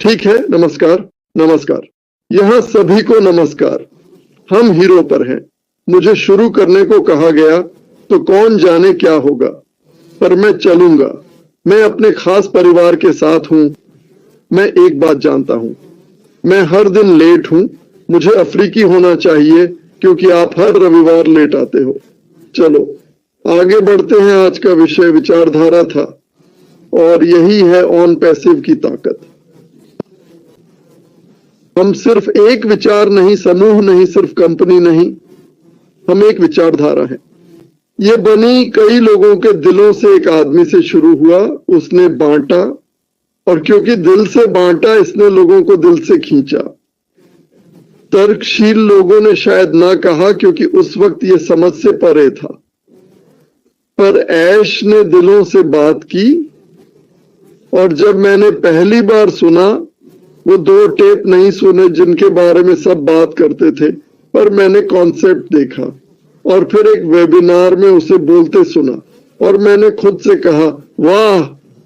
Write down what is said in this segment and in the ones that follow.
ठीक है, नमस्कार। नमस्कार। यहाँ सभी को नमस्कार। हम हीरो पर हैं। मुझे शुरू करने को कहा गया तो कौन जाने क्या होगा, पर मैं चलूंगा। मैं अपने खास परिवार के साथ हूं। मैं एक बात जानता हूं, मैं हर दिन लेट हूं। मुझे अफ्रीकी होना चाहिए क्योंकि आप हर रविवार लेट आते हो। चलो आगे बढ़ते हैं। आज का विषय विचारधारा था और यही है ऑन पैसिव की ताकत। हम सिर्फ एक विचार नहीं, समूह नहीं, सिर्फ कंपनी नहीं, हम एक विचारधारा है। ये बनी कई लोगों के दिलों से। एक आदमी से शुरू हुआ, उसने बांटा और क्योंकि दिल से बांटा इसने लोगों को दिल से खींचा। तर्कशील लोगों ने शायद ना कहा क्योंकि उस वक्त ये समझ से परे था, पर ऐश ने दिलों से बात की। और जब मैंने पहली बार सुना, वो 2 टेप नहीं सुने जिनके बारे में सब बात करते थे, पर मैंने कॉन्सेप्ट देखा और फिर एक वेबिनार में उसे बोलते सुना और मैंने खुद से कहा, वाह,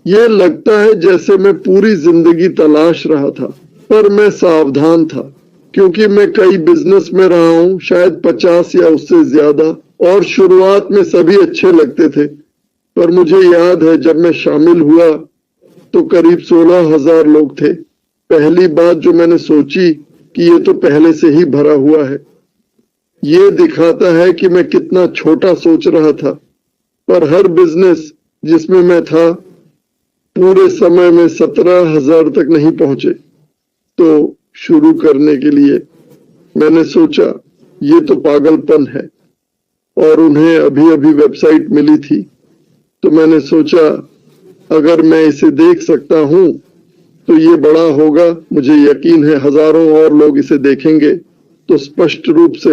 ये लगता है जैसे मैं पूरी जिंदगी तलाश रहा था। पर मैं सावधान था क्योंकि मैं कई बिजनेस में रहा हूं, शायद 50 या उससे ज्यादा, और शुरुआत में सभी अच्छे लगते थे। पर मुझे याद है जब मैं शामिल हुआ तो करीब 16,000 लोग थे। पहली बात जो मैंने सोची कि ये तो पहले से ही भरा हुआ है। ये दिखाता है कि मैं कितना छोटा सोच रहा था। पर हर बिजनेस जिसमें मैं था पूरे समय में 17,000 तक नहीं पहुंचे। तो शुरू करने के लिए मैंने सोचा ये तो पागलपन है, और उन्हें अभी अभी वेबसाइट मिली थी। तो मैंने सोचा अगर मैं इसे देख सकता हूं तो ये बड़ा होगा। मुझे यकीन है हजारों और लोग इसे देखेंगे। तो स्पष्ट रूप से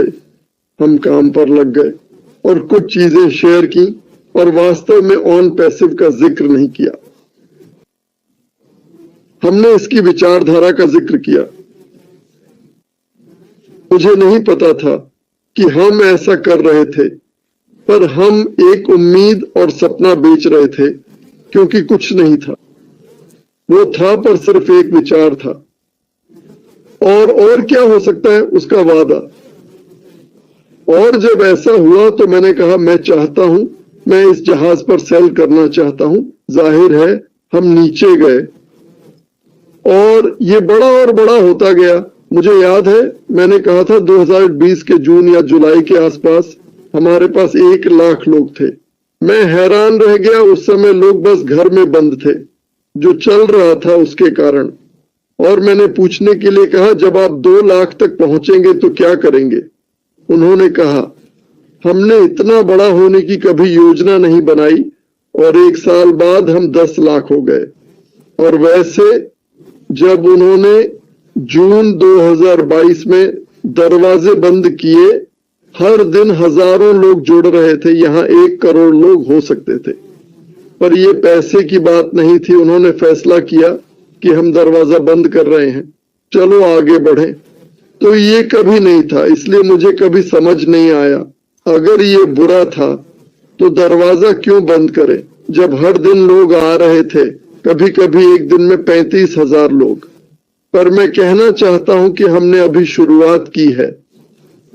हम काम पर लग गए और कुछ चीजें शेयर की और वास्तव में ऑन पैसिव का जिक्र नहीं किया। हमने इसकी विचारधारा का जिक्र किया। मुझे नहीं पता था कि हम ऐसा कर रहे थे, पर हम एक उम्मीद और सपना बेच रहे थे क्योंकि कुछ नहीं था। वो था पर सिर्फ एक विचार था। और क्या हो सकता है, उसका वादा। और जब ऐसा हुआ तो मैंने कहा मैं चाहता हूं, मैं इस जहाज पर सेल करना चाहता हूं। जाहिर है हम नीचे गए और ये बड़ा और बड़ा होता गया। मुझे याद है मैंने कहा था 2020 के जून या जुलाई के आसपास हमारे पास 1 लाख लोग थे। मैं हैरान रह गया। उस समय लोग बस घर में बंद थे, जो चल रहा था उसके कारण। और मैंने पूछने के लिए कहा जब आप 2 लाख तक पहुंचेंगे तो क्या करेंगे। उन्होंने कहा हमने इतना बड़ा होने की कभी योजना नहीं बनाई, और 1 साल बाद हम 10 लाख हो गए। और वैसे जब उन्होंने जून 2022 में दरवाजे बंद किए, हर दिन हजारों लोग जुड़ रहे थे। यहाँ 1 करोड़ लोग हो सकते थे। पर ये पैसे की बात नहीं थी। उन्होंने फैसला किया कि हम दरवाजा बंद कर रहे हैं, चलो आगे बढ़ें। तो ये कभी नहीं था, इसलिए मुझे कभी समझ नहीं आया अगर ये बुरा था तो दरवाजा क्यों बंद करें जब हर दिन लोग आ रहे थे। कभी कभी एक दिन में 35,000 लोग। पर मैं कहना चाहता हूं कि हमने अभी शुरुआत की है।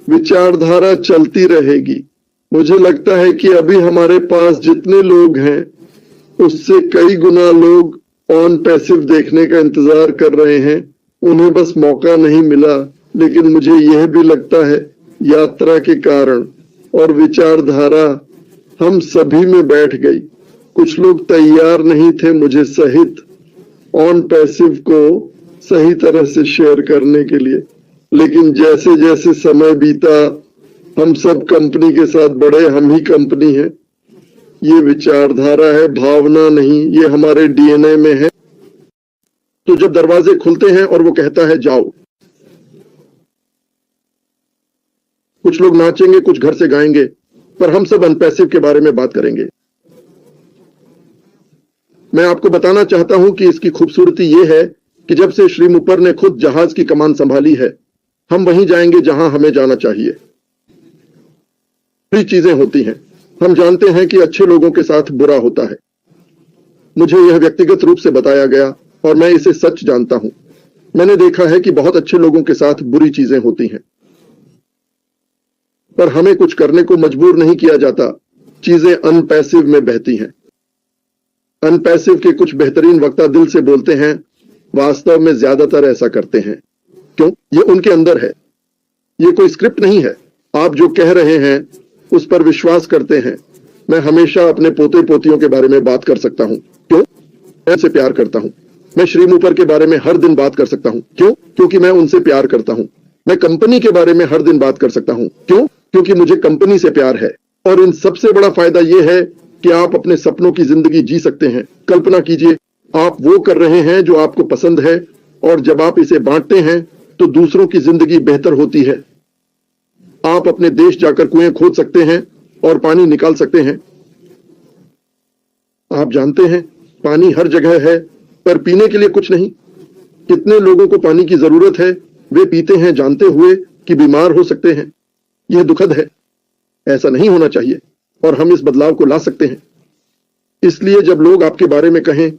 विचारधारा चलती रहेगी। मुझे लगता है कि अभी हमारे पास जितने लोग हैं उससे कई गुना लोग ऑन पैसिव देखने का इंतजार कर रहे हैं। उन्हें बस मौका नहीं मिला। लेकिन मुझे यह भी लगता है यात्रा के कारण और विचारधारा हम सभी में बैठ गई। कुछ लोग तैयार नहीं थे, मुझे सहित, ऑन पैसिव को सही तरह से शेयर करने के लिए। लेकिन जैसे जैसे समय बीता हम सब कंपनी के साथ बढ़े। हम ही कंपनी है। ये विचारधारा है, भावना नहीं। ये हमारे डीएनए में है। तो जब दरवाजे खुलते हैं और वो कहता है जाओ, कुछ लोग नाचेंगे, कुछ घर से गाएंगे, पर हम सब अनपैसिव के बारे में बात करेंगे। मैं आपको बताना चाहता हूं कि इसकी खूबसूरती यह है कि जब से श्री मुपर ने खुद जहाज की कमान संभाली है, हम वहीं जाएंगे जहां हमें जाना चाहिए। 3 चीजें होती हैं। हम जानते हैं कि अच्छे लोगों के साथ बुरा होता है। मुझे यह व्यक्तिगत रूप से बताया गया और मैं इसे सच जानता हूं। मैंने देखा है कि बहुत अच्छे लोगों के साथ बुरी चीजें होती हैं, पर हमें कुछ करने को मजबूर नहीं किया जाता। चीजें अनपैसिव में बहती हैं। अनपैसिव के कुछ बेहतरीन वक्ता दिल से बोलते हैं, वास्तव में ज्यादातर ऐसा करते हैं। क्यों? ये उनके अंदर है। ये कोई स्क्रिप्ट नहीं है। आप जो कह रहे हैं उस पर विश्वास करते हैं। मैं हमेशा अपने पोते पोतियों के बारे में बात कर सकता हूं। क्यों? मैं उनसे प्यार करता हूं। मैं श्रीमूपर के बारे में हर दिन बात कर सकता हूं। क्यों? क्योंकि मैं उनसे प्यार करता हूं। मैं कंपनी के बारे में हर दिन बात कर सकता हूं। क्यों? क्योंकि मुझे कंपनी से प्यार है। और इन सबसे बड़ा फायदा यह है कि आप अपने सपनों की जिंदगी जी सकते हैं। कल्पना कीजिए, आप वो कर रहे हैं जो आपको पसंद है, और जब आप इसे बांटते हैं तो दूसरों की जिंदगी बेहतर होती है। आप अपने देश जाकर कुएं खोद सकते हैं और पानी निकाल सकते हैं। आप जानते हैं, पानी हर जगह है, पर पीने के लिए कुछ नहीं। कितने लोगों को पानी की जरूरत है, वे पीते हैं जानते हुए कि बीमार हो सकते हैं। यह दुखद है। ऐसा नहीं होना चाहिए, और हम इस बदलाव को ला सकते हैं। इसलिए जब लोग आपके बारे में कहें,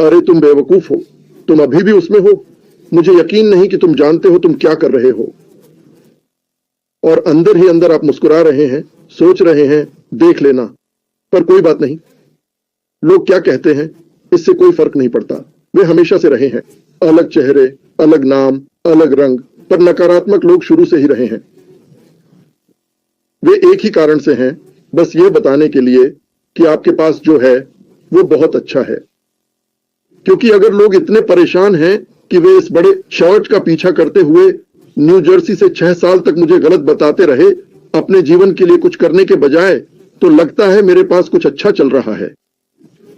अरे तुम बेवकूफ हो, तुम अभी भी उसमें हो, मुझे यकीन नहीं कि तुम जानते हो तुम क्या कर रहे हो, और अंदर ही अंदर आप मुस्कुरा रहे हैं, सोच रहे हैं, देख लेना, पर कोई बात नहीं। लोग क्या कहते हैं, इससे कोई फर्क नहीं पड़ता। वे हमेशा से रहे हैं। अलग चेहरे, अलग नाम, अलग रंग, पर नकारात्मक लोग शुरू से ही रहे हैं। वे एक ही कारण से हैं, बस ये बताने के लिए कि आपके पास जो है वो बहुत अच्छा है। क्योंकि अगर लोग इतने परेशान हैं कि वे इस बड़े शॉर्ट का पीछा करते हुए न्यू जर्सी से 6 साल तक मुझे गलत बताते रहे, अपने जीवन के लिए कुछ करने के बजाय, तो लगता है मेरे पास कुछ अच्छा चल रहा है।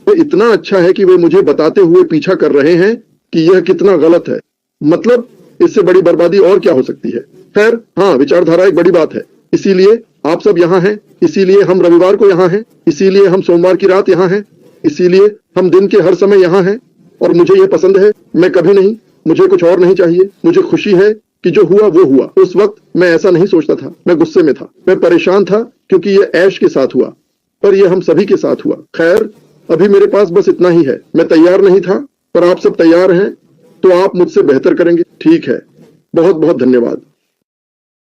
वो इतना अच्छा है कि वे मुझे बताते हुए पीछा कर रहे हैं कि यह कितना गलत है। मतलब इससे बड़ी बर्बादी और क्या हो सकती है। खैर, हाँ, विचारधारा एक बड़ी बात है। इसीलिए आप सब यहाँ हैं, इसीलिए हम रविवार को यहाँ हैं, इसीलिए हम सोमवार की रात यहाँ हैं, इसीलिए हम दिन के हर समय यहाँ हैं। और मुझे यह पसंद है। मैं कभी नहीं, मुझे कुछ और नहीं चाहिए। मुझे खुशी है कि जो हुआ वो हुआ। उस वक्त मैं ऐसा नहीं सोचता था। मैं गुस्से में था, मैं परेशान था, क्योंकि यह ऐश के साथ हुआ, पर यह हम सभी के साथ हुआ। खैर, अभी मेरे पास बस इतना ही है। मैं तैयार नहीं था, पर आप सब तैयार हैं, तो आप मुझसे बेहतर करेंगे। ठीक है, बहुत बहुत धन्यवाद।